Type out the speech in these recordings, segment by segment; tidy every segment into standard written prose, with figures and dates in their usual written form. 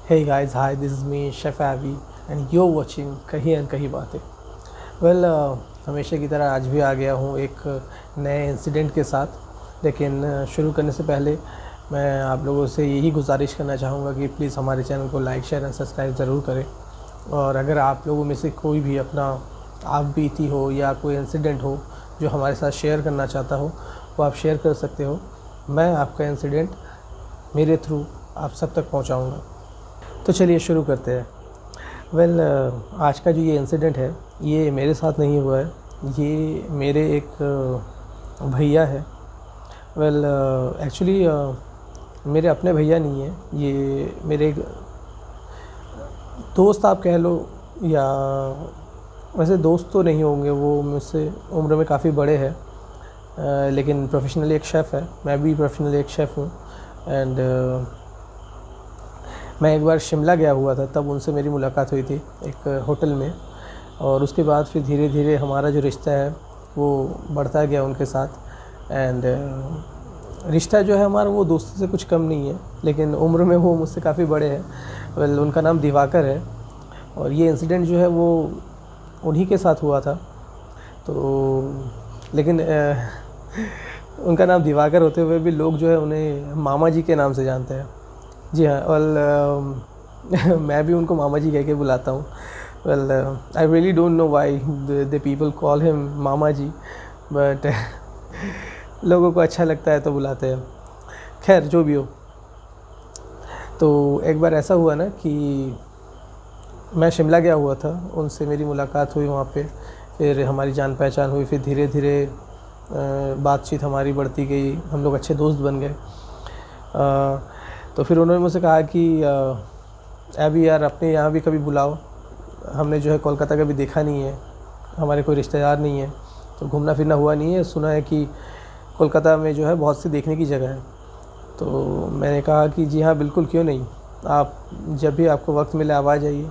Hey guys, hi, this is me, Chef Avi, and you're watching कहीं अन कहीं बातें। Well हमेशा की तरह आज भी आ गया हूँ एक नए इंसिडेंट के साथ। लेकिन शुरू करने से पहले मैं आप लोगों से यही गुजारिश करना चाहूँगा कि प्लीज़ हमारे चैनल को लाइक शेयर एंड सब्सक्राइब ज़रूर करें। और अगर आप लोगों में से कोई भी अपना आप बीती हो या कोई इंसिडेंट हो जो हमारे साथ शेयर करना चाहता हो, वो आप शेयर कर सकते हो। मैं आपका इंसिडेंट मेरे थ्रू आप सब तक पहुँचाऊँगा। तो चलिए शुरू करते हैं। वेल आज का जो ये इंसिडेंट है ये मेरे साथ नहीं हुआ है, ये मेरे एक भैया है। वेल एक्चुअली मेरे अपने भैया नहीं है, ये मेरे एक दोस्त आप कह लो, या वैसे दोस्त तो नहीं होंगे, वो मुझसे उम्र में काफ़ी बड़े हैं। लेकिन प्रोफेशनली एक शेफ़ है, मैं भी प्रोफेशनली एक शेफ़ हूँ। एंड मैं एक बार शिमला गया हुआ था, तब उनसे मेरी मुलाकात हुई थी एक होटल में। और उसके बाद फिर धीरे धीरे हमारा जो रिश्ता है वो बढ़ता गया उनके साथ। एंड रिश्ता जो है हमारा वो दोस्ती से कुछ कम नहीं है, लेकिन उम्र में वो मुझसे काफ़ी बड़े हैं। वेल उनका नाम दिवाकर है, और ये इंसिडेंट जो है वो उन्हीं के साथ हुआ था। तो लेकिन उनका नाम दिवाकर होते हुए भी लोग जो है उन्हें मामा जी के नाम से जानते हैं। जी हाँ, और मैं भी उनको मामा जी कह के बुलाता हूँ। Well I really don't know why the people call him Mama ji, but लोगों को अच्छा लगता है तो बुलाते हैं। खैर जो भी हो, तो एक बार ऐसा हुआ ना कि मैं शिमला गया हुआ था, उनसे मेरी मुलाकात हुई वहाँ पे, फिर हमारी जान पहचान हुई, फिर धीरे धीरे बातचीत हमारी बढ़ती गई, हम लोग अच्छे दोस्त बन गए। तो फिर उन्होंने मुझसे कहा कि अभी यार अपने यहाँ भी कभी बुलाओ, हमने जो है कोलकाता कभी देखा नहीं है, हमारे कोई रिश्तेदार नहीं है, तो घूमना फिरना हुआ नहीं है। सुना है कि कोलकाता में जो है बहुत सी देखने की जगह है। तो मैंने कहा कि जी हाँ बिल्कुल, क्यों नहीं, आप जब भी आपको वक्त मिले आप आ जाइए।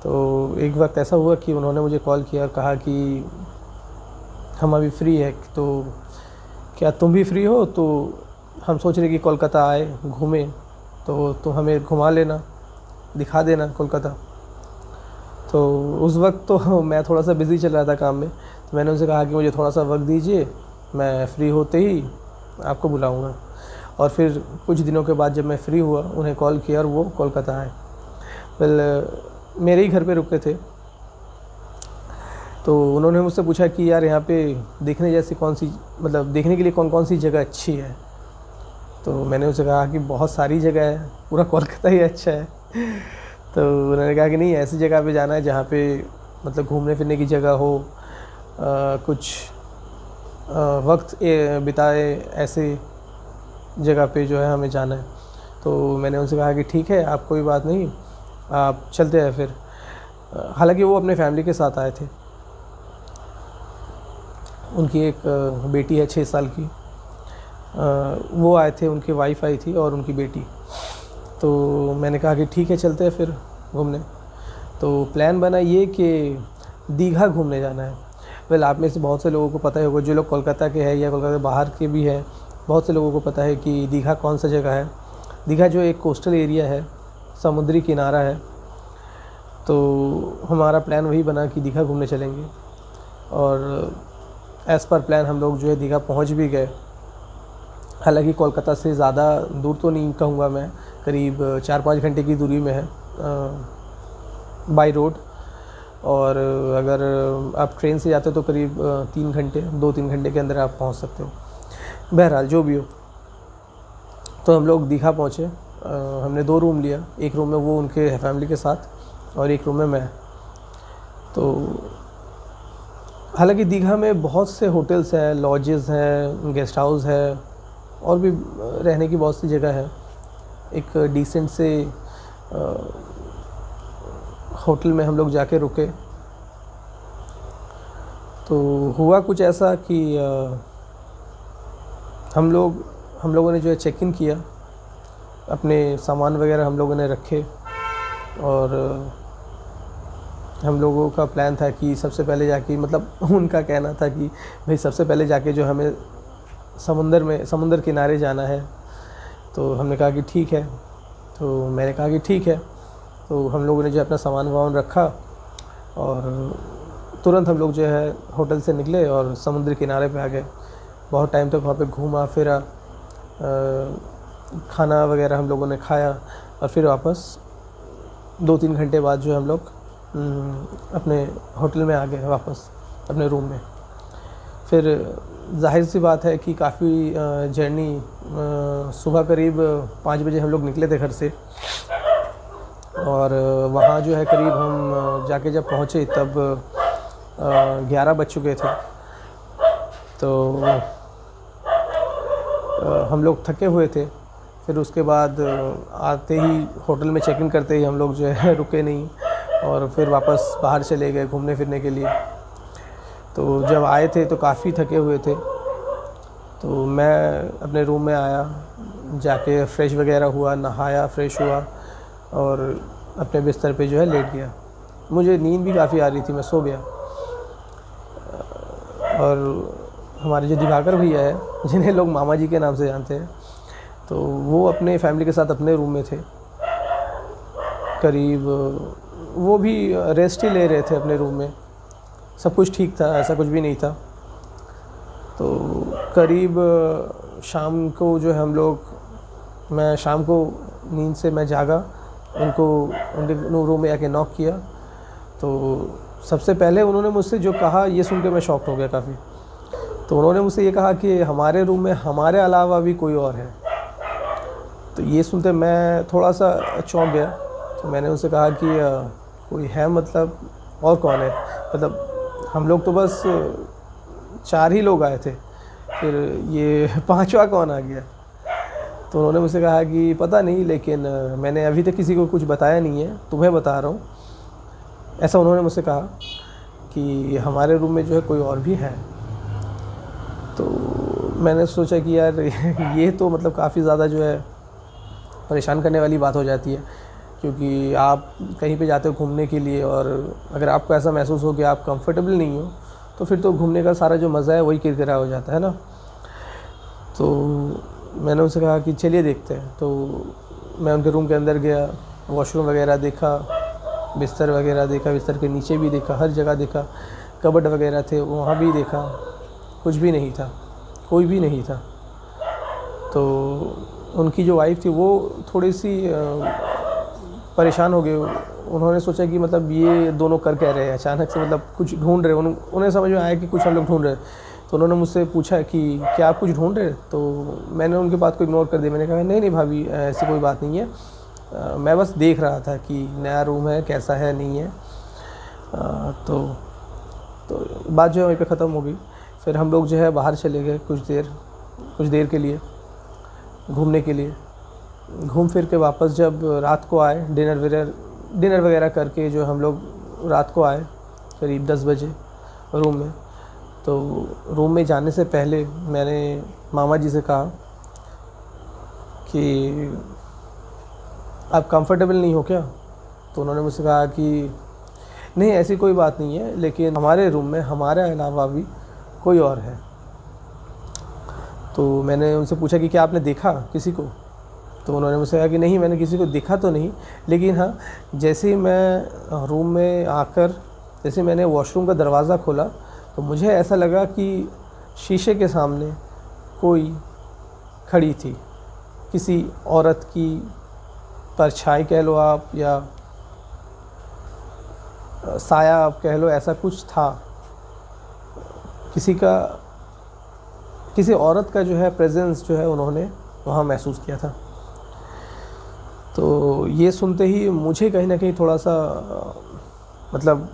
तो एक वक्त ऐसा हुआ कि उन्होंने मुझे कॉल किया और कहा कि हम अभी फ्री है, तो क्या तुम भी फ्री हो, तो हम सोच रहे कि कोलकाता आए घूमें, तो तुम हमें घुमा लेना, दिखा देना कोलकाता। तो उस वक्त तो मैं थोड़ा सा बिज़ी चल रहा था काम में, तो मैंने उनसे कहा कि मुझे थोड़ा सा वक्त दीजिए, मैं फ्री होते ही आपको बुलाऊंगा। और फिर कुछ दिनों के बाद जब मैं फ्री हुआ, उन्हें कॉल किया और वो कोलकाता आए। वेल मेरे ही घर पे रुके थे। तो उन्होंने मुझसे पूछा कि यार यहाँ पे देखने जैसी कौन सी, मतलब देखने के लिए कौन कौन सी जगह अच्छी है। तो मैंने उनसे कहा कि बहुत सारी जगह है, पूरा कोलकाता ही अच्छा है। तो उन्होंने कहा कि नहीं, ऐसी जगह पे जाना है जहाँ पे मतलब घूमने फिरने की जगह हो, कुछ वक्त बिताए, ऐसे जगह पे जो है हमें जाना है। तो मैंने उनसे कहा कि ठीक है, आप कोई बात नहीं, आप चलते हैं फिर। हालांकि वो अपने फैमिली के साथ आए थे, उनकी एक बेटी है 6 साल की, वो आए थे, उनकी वाइफ आई थी और उनकी बेटी। तो मैंने कहा कि ठीक है चलते हैं फिर घूमने। तो प्लान बना ये कि दीघा घूमने जाना है। वेल आप में से बहुत से लोगों को पता ही होगा, जो लोग कोलकाता के हैं या कोलकाता बाहर के भी हैं, बहुत से लोगों को पता है कि दीघा कौन सा जगह है। दीघा जो एक कोस्टल एरिया है, समुद्री किनारा है। तो हमारा प्लान वही बना कि दीघा घूमने चलेंगे, और एज़ पर प्लान हम लोग जो है दीघा पहुंच भी गए। हालांकि कोलकाता से ज़्यादा दूर तो नहीं कहूँगा मैं, करीब 4-5 घंटे की दूरी में है बाय रोड। और अगर आप ट्रेन से जाते हो तो करीब 3 घंटे, 2-3 घंटे के अंदर आप पहुँच सकते हो। बहरहाल जो भी हो, तो हम लोग दीघा पहुँचे। हमने 2 रूम लिया, एक रूम में वो उनके फैमिली के साथ और एक रूम में मैं। तो हालांकि दीघा में बहुत से होटल्स हैं, लॉजेस हैं, गेस्ट हाउस है, और भी रहने की बहुत सी जगह है। एक डिसेंट से होटल में हम लोग जाके रुके। तो हुआ कुछ ऐसा कि हम लोगों ने जो है चेक इन किया, अपने सामान वगैरह हम लोगों ने रखे, और हम लोगों का प्लान था कि सबसे पहले जाके, मतलब उनका कहना था कि भाई सबसे पहले जाके जो हमें समुंदर किनारे जाना है। तो हमने कहा कि ठीक है। तो मैंने कहा कि ठीक है। तो हम लोगों ने जो अपना सामान वामान रखा और तुरंत हम लोग जो है होटल से निकले और समुद्र किनारे पे आ गए। बहुत टाइम तक वहाँ पे घूमा फिरा, खाना वगैरह हम लोगों ने खाया और फिर वापस 2-3 घंटे बाद जो हम लोग अपने होटल में आ गए, वापस अपने रूम में। फिर जाहिर सी बात है कि काफ़ी जर्नी, सुबह करीब 5 बजे हम लोग निकले थे घर से और वहाँ जो है करीब हम जाके जब पहुँचे तब 11 बज चुके थे। तो हम लोग थके हुए थे। फिर उसके बाद आते ही होटल में चेक इन करते ही हम लोग जो है रुके नहीं और फिर वापस बाहर चले गए घूमने फिरने के लिए। तो जब आए थे तो काफ़ी थके हुए थे। तो मैं अपने रूम में आया, जाके फ़्रेश वगैरह हुआ, नहाया, फ़्रेश हुआ और अपने बिस्तर पे जो है लेट गया। मुझे नींद भी काफ़ी आ रही थी, मैं सो गया। और हमारे जो दिवाकर भैया है, जिन्हें लोग मामा जी के नाम से जानते हैं, तो वो अपने फैमिली के साथ अपने रूम में थे। करीब वो भी रेस्ट ही ले रहे थे अपने रूम में। सब कुछ ठीक था, ऐसा कुछ भी नहीं था। तो करीब शाम को जो है हम लोग, मैं शाम को नींद से मैं जागा, उनके रूम में आके नॉक किया। तो सबसे पहले उन्होंने मुझसे जो कहा ये सुन के मैं शॉक्ड हो गया काफ़ी। तो उन्होंने मुझसे ये कहा कि हमारे रूम में हमारे अलावा भी कोई और है। तो ये सुनते मैं थोड़ा सा चौंक गया। तो मैंने उनसे कहा कि कोई है, मतलब और कौन है? मतलब हम लोग तो बस 4 ही लोग आए थे, फिर ये 5वां कौन आ गया? तो उन्होंने मुझसे कहा कि पता नहीं, लेकिन मैंने अभी तक किसी को कुछ बताया नहीं है, तुम्हें बता रहा हूँ। ऐसा उन्होंने मुझसे कहा कि हमारे रूम में जो है कोई और भी है। तो मैंने सोचा कि यार ये तो मतलब काफ़ी ज़्यादा जो है परेशान करने वाली बात हो जाती है, क्योंकि आप कहीं पे जाते हो घूमने के लिए और अगर आपको ऐसा महसूस हो कि आप कंफर्टेबल नहीं हो, तो फिर तो घूमने का सारा जो मज़ा है वही किरकिरा हो जाता है ना। तो मैंने उनसे कहा कि चलिए देखते हैं। तो मैं उनके रूम के अंदर गया, वॉशरूम वगैरह देखा, बिस्तर वगैरह देखा, बिस्तर के नीचे भी देखा, हर जगह देखा, कबर्ड वगैरह थे वहाँ भी देखा, कुछ भी नहीं था, कोई भी नहीं था। तो उनकी जो वाइफ़ थी वो थोड़ी सी परेशान हो गए। उन्होंने सोचा कि मतलब ये दोनों कर क्या रहे हैं अचानक से, मतलब कुछ ढूंढ रहे। उन्हें समझ में आया कि कुछ हम लोग ढूंढ रहे। तो उन्होंने मुझसे पूछा कि क्या आप कुछ ढूंढ रहे? तो मैंने उनकी बात को इग्नोर कर दिया। मैंने कहा नहीं नहीं भाभी, ऐसी कोई बात नहीं है, मैं बस देख रहा था कि नया रूम है, कैसा है, नहीं है। तो बात जो है वहीं पे ख़त्म हो गई। फिर हम लोग जो है बाहर चले गए कुछ देर के लिए घूमने के लिए। घूम फिर के वापस जब रात को आए, डिनर वगैरह करके जो हम लोग रात को आए करीब 10 बजे रूम में। तो रूम में जाने से पहले मैंने मामा जी से कहा कि आप कंफर्टेबल नहीं हो क्या? तो उन्होंने मुझसे कहा कि नहीं ऐसी कोई बात नहीं है, लेकिन हमारे रूम में हमारे अलावा भी कोई और है। तो मैंने उनसे पूछा कि क्या आपने देखा किसी को? तो उन्होंने मुझसे कहा कि नहीं, मैंने किसी को देखा तो नहीं, लेकिन हाँ, जैसे ही मैं रूम में आकर जैसे मैंने वॉशरूम का दरवाज़ा खोला तो मुझे ऐसा लगा कि शीशे के सामने कोई खड़ी थी, किसी औरत की परछाई कह लो आप, या साया आप कह लो, ऐसा कुछ था। किसी औरत का जो है प्रेजेंस जो है उन्होंने वहाँ महसूस किया था। तो ये सुनते ही मुझे कहीं ना कहीं थोड़ा सा मतलब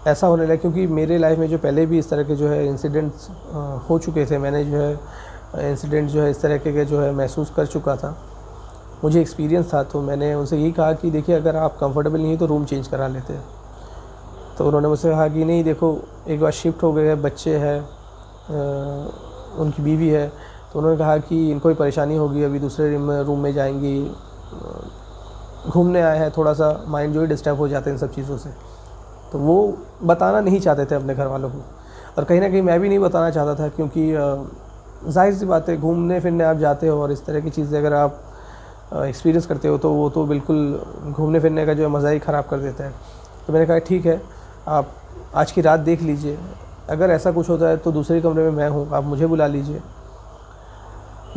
ऐसा होने लगा, क्योंकि मेरे लाइफ में जो पहले भी इस तरह के जो है इंसिडेंट्स हो चुके थे। मैंने जो है इंसिडेंट जो है इस तरह के जो है महसूस कर चुका था, मुझे एक्सपीरियंस था। तो मैंने उनसे यही कहा कि देखिए, अगर आप कंफर्टेबल नहीं है तो रूम चेंज करा लेते हैं। तो उन्होंने मुझसे कहा कि नहीं देखो, एक बार शिफ्ट हो गए हैं, बच्चे हैं, उनकी बीवी है। तो उन्होंने कहा कि इनको ही परेशानी होगी, अभी दूसरे रूम में जाएंगी, घूमने आए हैं, थोड़ा सा माइंड जो है डिस्टर्ब हो जाते हैं इन सब चीज़ों से। तो वो बताना नहीं चाहते थे अपने घर वालों को, और कहीं ना कहीं मैं भी नहीं बताना चाहता था, क्योंकि जाहिर सी बात है, घूमने फिरने आप जाते हो और इस तरह की चीज़ें अगर आप एक्सपीरियंस करते हो तो वो तो बिल्कुल घूमने फिरने का जो है मज़ा ही ख़राब कर देता है। तो मैंने कहा ठीक है, आप आज की रात देख लीजिए, अगर ऐसा कुछ होता है तो दूसरे कमरे में मैं हूँ, आप मुझे बुला लीजिए,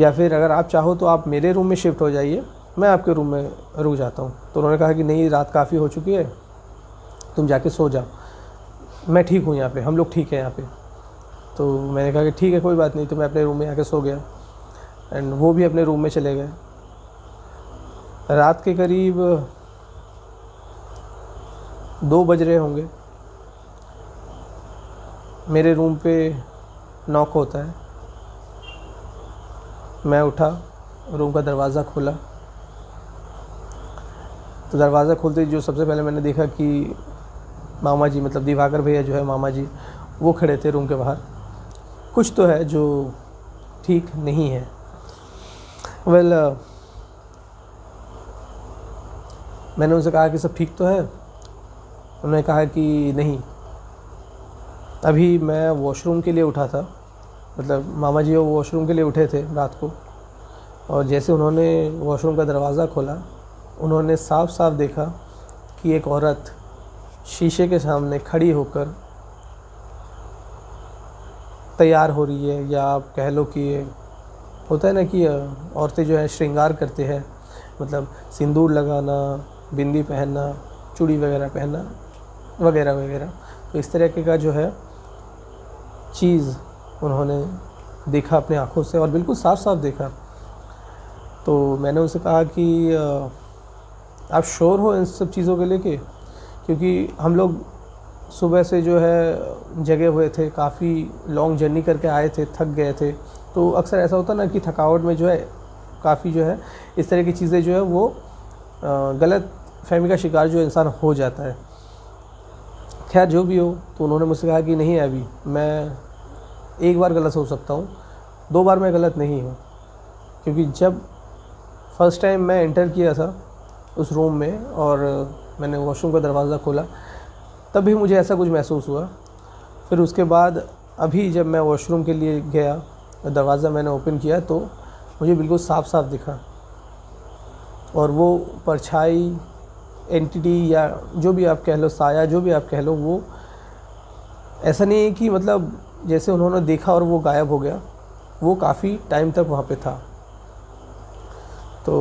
या फिर अगर आप चाहो तो आप मेरे रूम में शिफ्ट हो जाइए, मैं आपके रूम में रुक जाता हूँ। तो उन्होंने कहा कि नहीं, रात काफ़ी हो चुकी है, तुम जाके सो जाओ, मैं ठीक हूँ यहाँ पे, हम लोग ठीक है यहाँ पे। तो मैंने कहा कि ठीक है, कोई बात नहीं। तो मैं अपने रूम में आके सो गया एंड वो भी अपने रूम में चले गए। रात के करीब 2 बज रहे होंगे, मेरे रूम पे नॉक होता है। मैं उठा, रूम का दरवाज़ा खोला, तो दरवाज़ा खोलते ही जो सबसे पहले मैंने देखा कि मामा जी, मतलब दिवाकर भैया जो है मामा जी, वो खड़े थे रूम के बाहर। कुछ तो है जो ठीक नहीं है। मैंने उनसे कहा कि सब ठीक तो है। उन्होंने कहा कि नहीं, अभी मैं वॉशरूम के लिए उठा था, मतलब मामा जी वो वॉशरूम के लिए उठे थे रात को, और जैसे उन्होंने वॉशरूम का दरवाज़ा खोला, उन्होंने साफ साफ देखा कि एक औरत शीशे के सामने खड़ी होकर तैयार हो रही है, या आप कह लो कि होता है ना कि औरतें जो है श्रृंगार करते हैं, मतलब सिंदूर लगाना, बिंदी पहनना, चूड़ी वगैरह पहनना वगैरह वगैरह। तो इस तरीके का जो है चीज़ उन्होंने देखा अपने आँखों से, और बिल्कुल साफ साफ देखा। तो मैंने उनसे कहा कि आप श्योर हो इन सब चीज़ों के लेके, क्योंकि हम लोग सुबह से जो है जगे हुए थे, काफ़ी लॉन्ग जर्नी करके आए थे, थक गए थे। तो अक्सर ऐसा होता ना कि थकावट में जो है काफ़ी जो है इस तरह की चीज़ें जो है वो गलत फहमी का शिकार जो इंसान हो जाता है। खैर जो भी हो, तो उन्होंने मुझसे कहा कि नहीं, अभी मैं एक बार गलत हो सकता हूँ, 2 बार मैं गलत नहीं हूँ। क्योंकि जब फर्स्ट टाइम मैं एंटर किया था उस रूम में और मैंने वॉशरूम का दरवाज़ा खोला, तब भी मुझे ऐसा कुछ महसूस हुआ। फिर उसके बाद अभी जब मैं वॉशरूम के लिए गया, दरवाज़ा मैंने ओपन किया, तो मुझे बिल्कुल साफ साफ दिखा, और वो परछाई, एंटिटी, या जो भी आप कह लो, साया, जो भी आप कह लो, वो ऐसा नहीं है कि मतलब जैसे उन्होंने देखा और वो गायब हो गया, वो काफ़ी टाइम तक वहाँ पे था। तो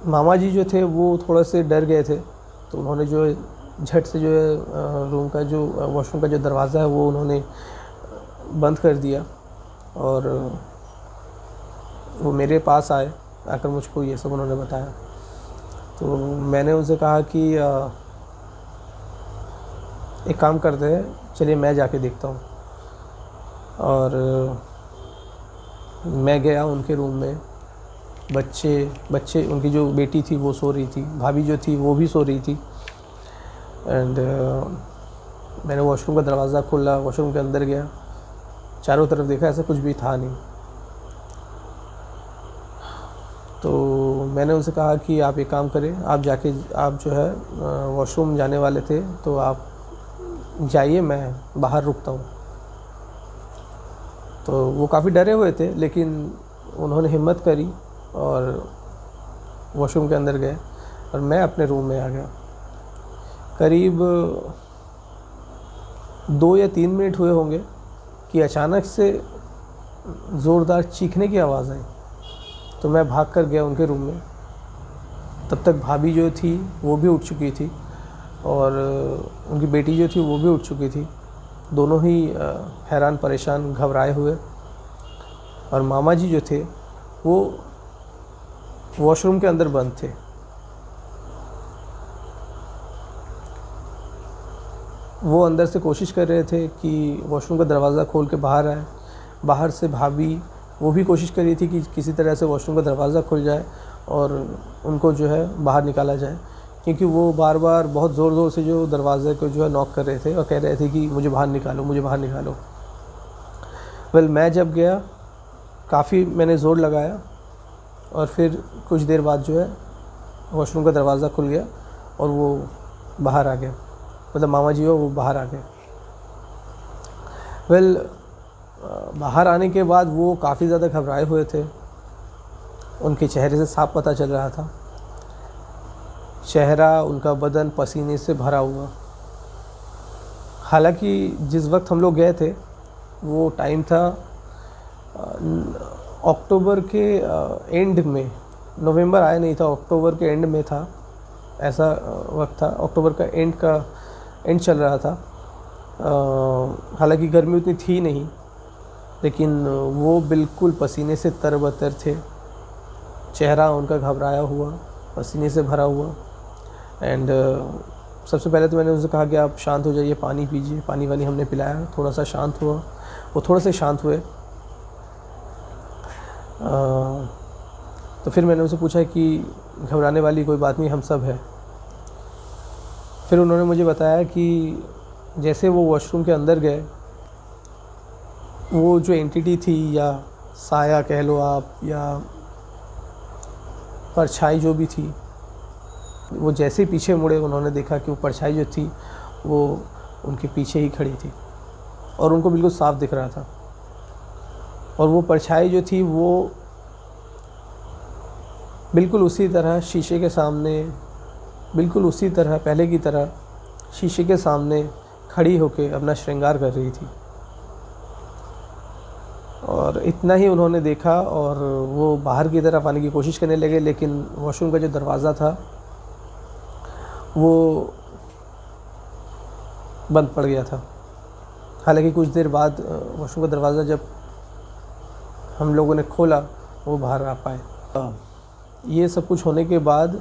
मामा जी जो थे वो थोड़ा से डर गए थे, तो उन्होंने जो झट से जो है रूम का जो वॉशरूम का जो दरवाज़ा है वो उन्होंने बंद कर दिया, और वो मेरे पास आए, आकर मुझको ये सब उन्होंने बताया। तो मैंने उनसे कहा कि एक काम करते हैं, चलिए मैं जाके देखता हूँ। और मैं गया उनके रूम में। बच्चे उनकी जो बेटी थी वो सो रही थी, भाभी जो थी वो भी सो रही थी। एंड मैंने वॉशरूम का दरवाज़ा खोला, वॉशरूम के अंदर गया, चारों तरफ देखा, ऐसा कुछ भी था नहीं। तो मैंने उनसे कहा कि आप एक काम करें, आप जाके, आप जो है वॉशरूम जाने वाले थे तो आप जाइए, मैं बाहर रुकता हूँ। तो वो काफ़ी डरे हुए थे, लेकिन उन्होंने हिम्मत करी और वॉशरूम के अंदर गए, और मैं अपने रूम में आ गया। करीब 2 या 3 मिनट हुए होंगे कि अचानक से ज़ोरदार चीखने की आवाज़ आई। तो मैं भाग कर गया उनके रूम में। तब तक भाभी जो थी वो भी उठ चुकी थी, और उनकी बेटी जो थी वो भी उठ चुकी थी, दोनों ही हैरान परेशान घबराए हुए। और मामा जी जो थे वो वॉशरूम के अंदर बंद थे। वो अंदर से कोशिश कर रहे थे कि वॉशरूम का दरवाज़ा खोल के बाहर आए। बाहर से भाभी वो भी कोशिश कर रही थी कि किसी तरह से वॉशरूम का दरवाज़ा खुल जाए और उनको जो है बाहर निकाला जाए, क्योंकि वो बार बार बहुत ज़ोर से जो दरवाज़े को जो है नॉक कर रहे थे और कह रहे थे कि मुझे बाहर निकालो, मुझे बाहर निकालो। मैं जब गया, काफ़ी मैंने ज़ोर लगाया, और फिर कुछ देर बाद जो है वॉशरूम का दरवाज़ा खुल गया और वो बाहर आ गया, मतलब मामा जी वो बाहर आ गए। बाहर आने के बाद वो काफ़ी ज़्यादा घबराए हुए थे, उनके चेहरे से साफ पता चल रहा था। चेहरा, उनका बदन पसीने से भरा हुआ। हालांकि जिस वक्त हम लोग गए थे वो टाइम था अक्टूबर के एंड में, नवंबर आया नहीं था, अक्टूबर के एंड में था, ऐसा वक्त था। अक्टूबर का एंड चल रहा था। हालांकि गर्मी उतनी थी नहीं, लेकिन वो बिल्कुल पसीने से तरबतर थे। चेहरा उनका घबराया हुआ, पसीने से भरा हुआ। एंड सबसे पहले तो मैंने उनसे कहा कि आप शांत हो जाइए, पानी पीजिए। पानी वानी हमने पिलाया, थोड़ा सा शांत हुआ। वो थोड़ा से शांत हुए। तो फिर मैंने उनसे पूछा कि घबराने वाली कोई बात नहीं, हम सब है। फिर उन्होंने मुझे बताया कि जैसे वो वॉशरूम के अंदर गए, वो जो एंटिटी थी या साया कह लो आप, या परछाई जो भी थी, वो जैसे पीछे मुड़े उन्होंने देखा कि वो परछाई जो थी वो उनके पीछे ही खड़ी थी और उनको बिल्कुल साफ दिख रहा था। और वो परछाई जो थी वो बिल्कुल उसी तरह शीशे के सामने, बिल्कुल उसी तरह पहले की तरह शीशे के सामने खड़ी होकर अपना श्रृंगार कर रही थी। और इतना ही उन्होंने देखा और वो बाहर की तरफ आने की कोशिश करने लगे, लेकिन वॉशरूम का जो दरवाज़ा था वो बंद पड़ गया था। हालांकि कुछ देर बाद वॉशरूम का दरवाज़ा जब हम लोगों ने खोला, वो बाहर आ पाए। ये सब कुछ होने के बाद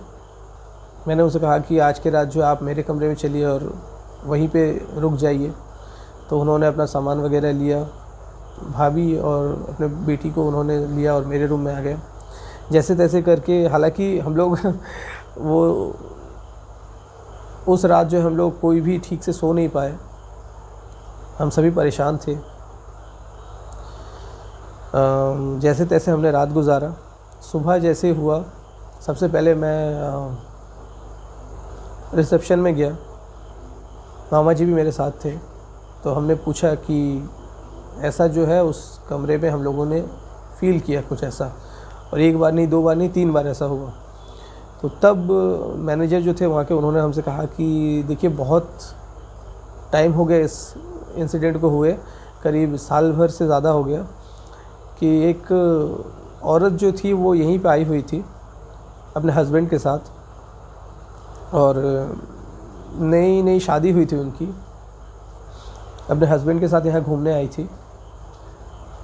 मैंने उनसे कहा कि आज के रात जो आप मेरे कमरे में चलिए और वहीं पे रुक जाइए। तो उन्होंने अपना सामान वगैरह लिया, भाभी और अपने बेटी को उन्होंने लिया और मेरे रूम में आ गए जैसे तैसे करके। हालांकि हम लोग वो उस रात जो हम लोग कोई भी ठीक से सो नहीं पाए, हम सभी परेशान थे। जैसे तैसे हमने रात गुजारा। सुबह जैसे हुआ, सबसे पहले मैं रिसेप्शन में गया, मामा जी भी मेरे साथ थे। तो हमने पूछा कि ऐसा जो है उस कमरे में हम लोगों ने फ़ील किया कुछ ऐसा, और एक बार नहीं, दो बार नहीं, 3 बार ऐसा हुआ। तो तब मैनेजर जो थे वहाँ के, उन्होंने हमसे कहा कि देखिए बहुत टाइम हो गया इस इंसिडेंट को हुए, करीब साल भर से ज़्यादा हो गया, कि एक औरत जो थी वो यहीं पे आई हुई थी अपने हस्बैंड के साथ, और नई नई शादी हुई थी उनकी, अपने हस्बैंड के साथ यहाँ घूमने आई थी।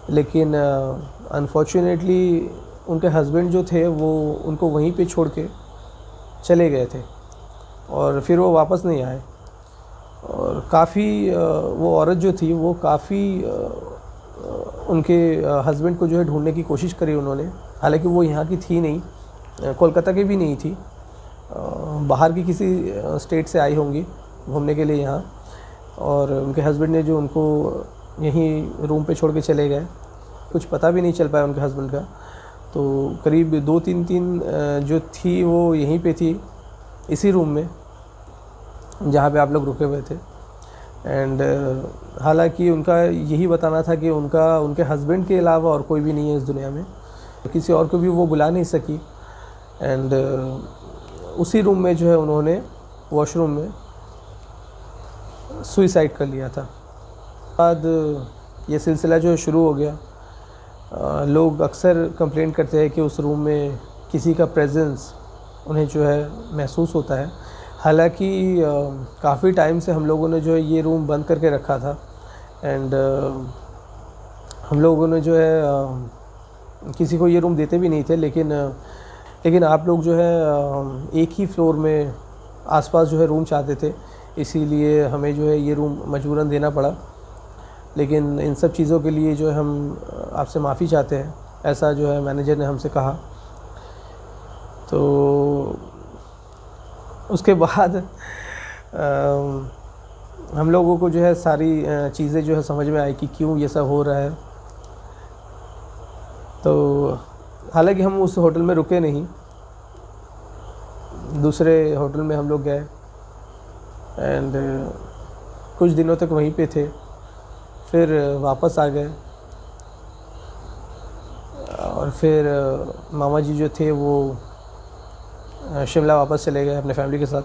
लेकिन अनफॉर्चुनेटली उनके हस्बैंड जो थे वो उनको वहीं पे छोड़ के चले गए थे और फिर वो वापस नहीं आए। और काफ़ी वो औरत जो थी वो काफ़ी उनके हस्बैंड को जो है ढूंढने की कोशिश करी उन्होंने। हालांकि वो यहाँ की थी नहीं, कोलकाता की भी नहीं थी, बाहर की किसी स्टेट से आई होंगी घूमने के लिए यहाँ। और उनके हस्बैंड ने जो उनको यहीं रूम पे छोड़ के चले गए, कुछ पता भी नहीं चल पाया उनके हस्बैंड का। तो करीब 2-3 दिन जो थी वो यहीं पे थी, इसी रूम में जहाँ पे आप लोग रुके हुए थे। एंड हालांकि उनका यही बताना था कि उनके हस्बैंड के अलावा और कोई भी नहीं है इस दुनिया में, किसी और को भी वो बुला नहीं सकी। एंड उसी रूम में जो है उन्होंने वॉशरूम में सुसाइड कर लिया था। बाद ये सिलसिला जो है शुरू हो गया। लोग अक्सर कंप्लेंट करते हैं कि उस रूम में किसी का प्रेजेंस उन्हें जो है महसूस होता है। हालांकि काफ़ी टाइम से हम लोगों ने जो है ये रूम बंद करके रखा था। एंड हम लोगों ने जो है किसी को ये रूम देते भी नहीं थे, लेकिन आप लोग जो है एक ही फ्लोर में आसपास जो है रूम चाहते थे, इसीलिए हमें जो है ये रूम मजबूरन देना पड़ा। लेकिन इन सब चीज़ों के लिए जो है हम आपसे माफ़ी चाहते हैं, ऐसा जो है मैनेजर ने हमसे कहा। तो उसके बाद हम लोगों को जो है सारी चीज़ें जो है समझ में आई कि क्यों ये सब हो रहा है। तो हालांकि हम उस होटल में रुके नहीं, दूसरे होटल में हम लोग गए एंड कुछ दिनों तक वहीं पे थे, फिर वापस आ गए। और और फिर मामा जी जो थे वो शिमला वापस चले गए अपने फैमिली के साथ।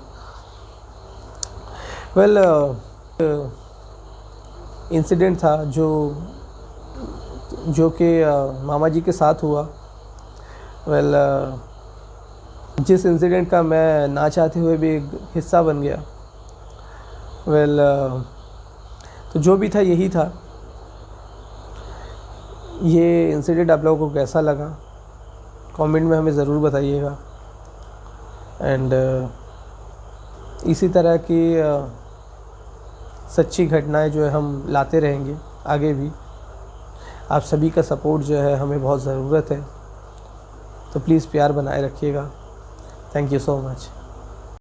वेल इंसिडेंट था जो कि मामा जी के साथ हुआ। वेल जिस इंसिडेंट का मैं ना चाहते हुए भी एक हिस्सा बन गया। वेल तो जो भी था यही था। ये इंसिडेंट आप लोगों को कैसा लगा कमेंट में हमें ज़रूर बताइएगा। एंड इसी तरह की सच्ची घटनाएं जो है हम लाते रहेंगे आगे भी। आप सभी का सपोर्ट जो है हमें बहुत ज़रूरत है, तो प्लीज़ प्यार बनाए रखिएगा। Thank you so much.